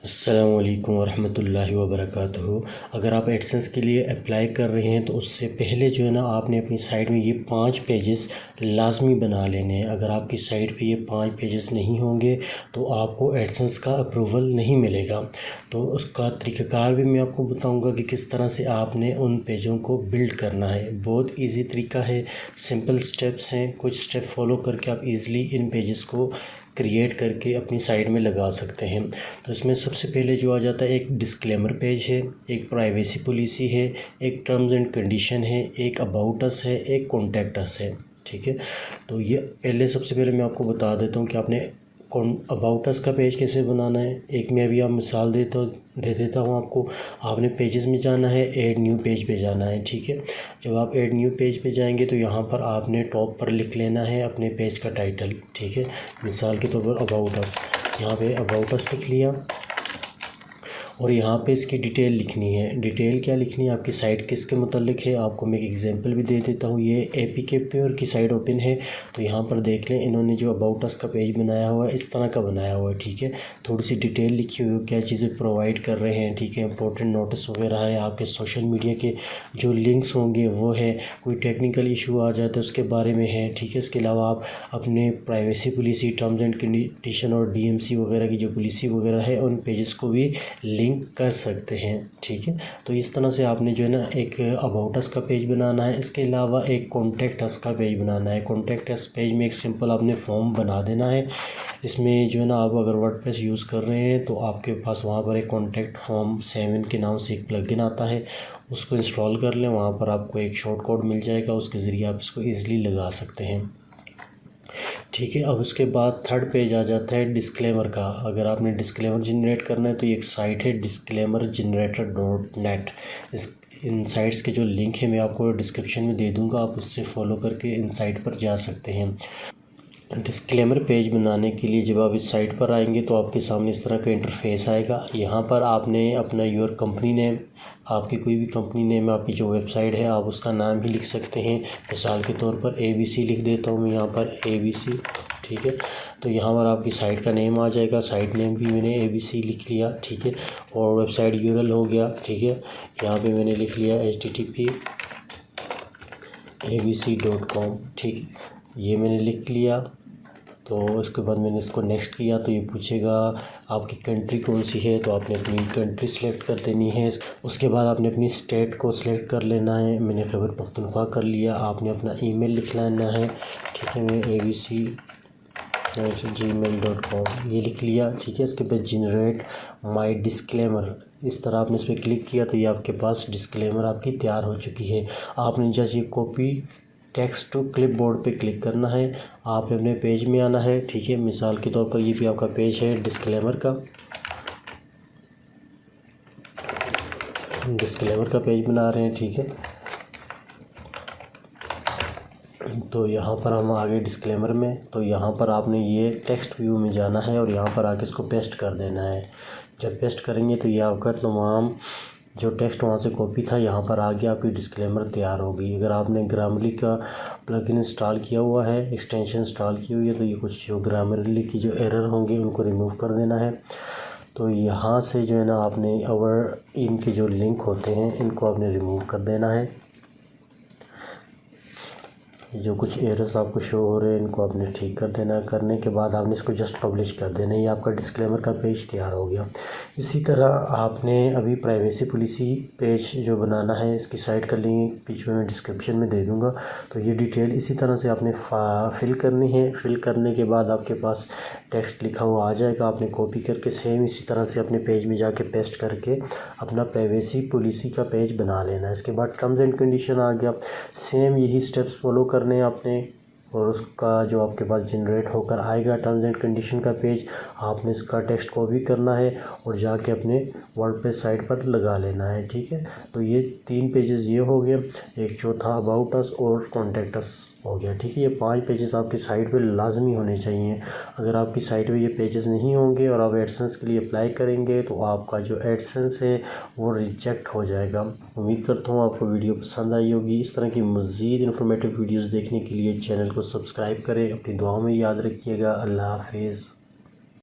अस्सलामुअलैकुम वरहमतुल्लाहि वबरकातुहू। अगर आप एडसेंस के लिए अप्लाई कर रहे हैं तो उससे पहले जो है ना आपने अपनी साइट में ये 5 पेजेस लाजमी बना लेने हैं। अगर आपकी साइट पे ये 5 पेजेस नहीं होंगे तो आपको एडसेंस का अप्रूवल नहीं मिलेगा। तो उसका तरीक़ाकार भी मैं आपको बताऊंगा कि किस तरह से आपने उन पेजों को बिल्ड करना है। बहुत ईजी तरीका है, सिंपल स्टेप्स हैं। कुछ स्टेप फॉलो करके आप ईज़िली इन पेजेस को क्रिएट करके अपनी साइट में लगा सकते हैं। तो इसमें सबसे पहले जो आ जाता है, एक डिस्क्लेमर पेज है, एक प्राइवेसी पॉलिसी है, एक टर्म्स एंड कंडीशन है, एक अबाउट अस है, एक कॉन्टैक्ट अस है। ठीक है, तो ये सबसे पहले मैं आपको बता देता हूँ कि आपने अबाउट अस का पेज कैसे बनाना है। एक मैं अभी आप मिसाल दे देता हूँ आपको। आपने पेजेस में जाना है, ऐड न्यू पेज पे जाना है। ठीक है, जब आप ऐड न्यू पेज पे जाएंगे तो यहाँ पर आपने टॉप पर लिख लेना है अपने पेज का टाइटल। ठीक है, मिसाल के तौर पर अबाउट अस, यहाँ पे अबाउट अस लिख लिया और यहाँ पे इसकी डिटेल लिखनी है। डिटेल क्या लिखनी है, आपकी साइट किसके मुतल्लिक है। आपको मैं एक एग्जांपल भी दे देता हूँ। ये एपीके प्योर की साइट ओपन है, तो यहाँ पर देख लें इन्होंने जो अबाउट अस का पेज बनाया हुआ है इस तरह का बनाया हुआ है। ठीक है, थोड़ी सी डिटेल लिखी हुई है, क्या चीज़ें प्रोवाइड कर रहे हैं। ठीक है, इंपॉर्टेंट नोटिस वगैरह है, आपके सोशल मीडिया के जो लिंक्स होंगे वो है, कोई टेक्निकल इशू आ जाता है उसके बारे में है। ठीक है, इसके अलावा आप अपने privacy policy, terms and condition और डीएमसी वगैरह की जो पॉलिसी वगैरह है उन पेजेस को भी लिंक कर सकते हैं। ठीक है, तो इस तरह से आपने जो है ना एक अबाउट अस का पेज बनाना है। इसके अलावा एक कॉन्टैक्ट अस का पेज बनाना है। कॉन्टैक्ट अस पेज में एक सिंपल आपने फॉर्म बना देना है। इसमें जो है ना आप अगर वर्डप्रेस यूज़ कर रहे हैं तो आपके पास वहाँ पर एक कॉन्टैक्ट फॉर्म 7 के नाम से एक प्लगइन आता है, उसको इंस्टॉल कर लें। वहाँ पर आपको एक शॉर्ट कोड मिल जाएगा, उसके ज़रिए आप इसको ईज़िली लगा सकते हैं। ठीक है, अब उसके बाद थर्ड पेज आ जाता है डिस्क्लेमर का। अगर आपने डिस्क्लेमर जनरेट करना है तो ये एक साइट है disclaimer-generator.net। इन साइट्स के जो लिंक है मैं आपको डिस्क्रिप्शन में दे दूंगा, आप उससे फॉलो करके इन साइट पर जा सकते हैं। डिस्क्लेमर पेज बनाने के लिए जब आप इस साइट पर आएंगे तो आपके सामने इस तरह का इंटरफेस आएगा। यहाँ पर आपने अपना योर कंपनी नेम, आपकी कोई भी कंपनी नेम, आपकी जो वेबसाइट है आप उसका नाम ही लिख सकते हैं। मिसाल के तौर पर ABC लिख देता हूँ मैं यहाँ पर ABC। ठीक है, तो यहाँ पर आपकी साइट का नेम आ जाएगा। साइट नेम भी मैंने ABC लिख लिया। ठीक है, और वेबसाइट URL हो गया। ठीक है, यहाँ पे मैंने लिख लिया http://abc.com। ठीक, ये मैंने लिख लिया। तो उसके बाद मैंने इसको नेक्स्ट किया तो ये पूछेगा आपकी कंट्री कौन सी है, तो आपने अपनी कंट्री सेलेक्ट कर देनी है। उसके बाद आपने अपनी स्टेट को सिलेक्ट कर लेना है। मैंने खैबर पख्तूनख्वा कर लिया। आपने अपना ईमेल लिख लेना है। ठीक है, मैं abc@gmail.com ये लिख लिया। ठीक है, इसके बाद जनरेट माई डिस्क्लेमर, इस तरह आपने इस पर क्लिक किया तो ये आपके पास डिस्क्लेमर आपकी तैयार हो चुकी है। आपने जस्ट ये कॉपी टेक्स्ट टू क्लिपबोर्ड पे क्लिक करना है। आपने अपने पेज में आना है। ठीक है, मिसाल के तौर पर ये भी आपका पेज है डिस्क्लेमर का पेज बना रहे हैं। ठीक है, तो यहाँ पर हम आ गए डिस्क्लेमर में। तो यहाँ पर आपने ये टेक्स्ट व्यू में जाना है और यहाँ पर आके इसको पेस्ट कर देना है। जब पेस्ट करेंगे तो ये आपका तमाम जो टेक्स्ट वहाँ से कॉपी था यहाँ पर आ गया, आपकी डिस्क्लेमर तैयार होगी। अगर आपने ग्रामरली का प्लगइन इंस्टॉल किया हुआ है, एक्सटेंशन इंस्टॉल की हुई है, तो ये कुछ जो ग्रामरली की जो एरर होंगे उनको रिमूव कर देना है। तो यहाँ से जो है ना आपने इनके जो लिंक होते हैं इनको आपने रिमूव कर देना है। जो कुछ एरर्स आपको शो हो रहे हैं इनको आपने ठीक कर देना। करने के बाद आपने इसको जस्ट पब्लिश कर देना। ये आपका डिस्क्लेमर का पेज तैयार हो गया। इसी तरह आपने अभी प्राइवेसी पॉलिसी पेज जो बनाना है, इसकी साइट का लिंक पीछे मैं डिस्क्रिप्शन में दे दूंगा। तो ये डिटेल इसी तरह से आपने फिल करनी है। फिल करने के बाद आपके पास टेक्स्ट लिखा हुआ आ जाएगा। आपने कॉपी करके सेम इसी तरह से अपने पेज में जाके पेस्ट करके अपना प्राइवेसी पॉलिसी का पेज बना लेना है। इसके बाद टर्म्स एंड कंडीशन आ गया। सेम यही स्टेप्स फॉलो करने आपने, और उसका जो आपके पास जनरेट होकर आएगा टर्म्स एंड कंडीशन का पेज, आपने इसका टेक्स्ट कॉपी करना है और जाके अपने वर्डप्रेस साइट पर लगा लेना है। ठीक है, तो ये 3 पेजेस ये हो गए, एक चौथा अबाउट अस और कॉन्टैक्ट अस हो गया। ठीक है, ये 5 पेजेस आपकी साइट पे लाजमी होने चाहिए। अगर आपकी साइट पे ये पेजेस नहीं होंगे और आप एडसेंस के लिए अप्लाई करेंगे तो आपका जो एडसेंस है वो रिजेक्ट हो जाएगा। उम्मीद करता हूँ आपको वीडियो पसंद आई होगी। इस तरह की मज़ीद इन्फॉर्मेटिव वीडियोज़ देखने के लिए चैनल को सब्सक्राइब करें। अपनी दुआओं में याद रखिएगा। अल्लाह हाफिज़।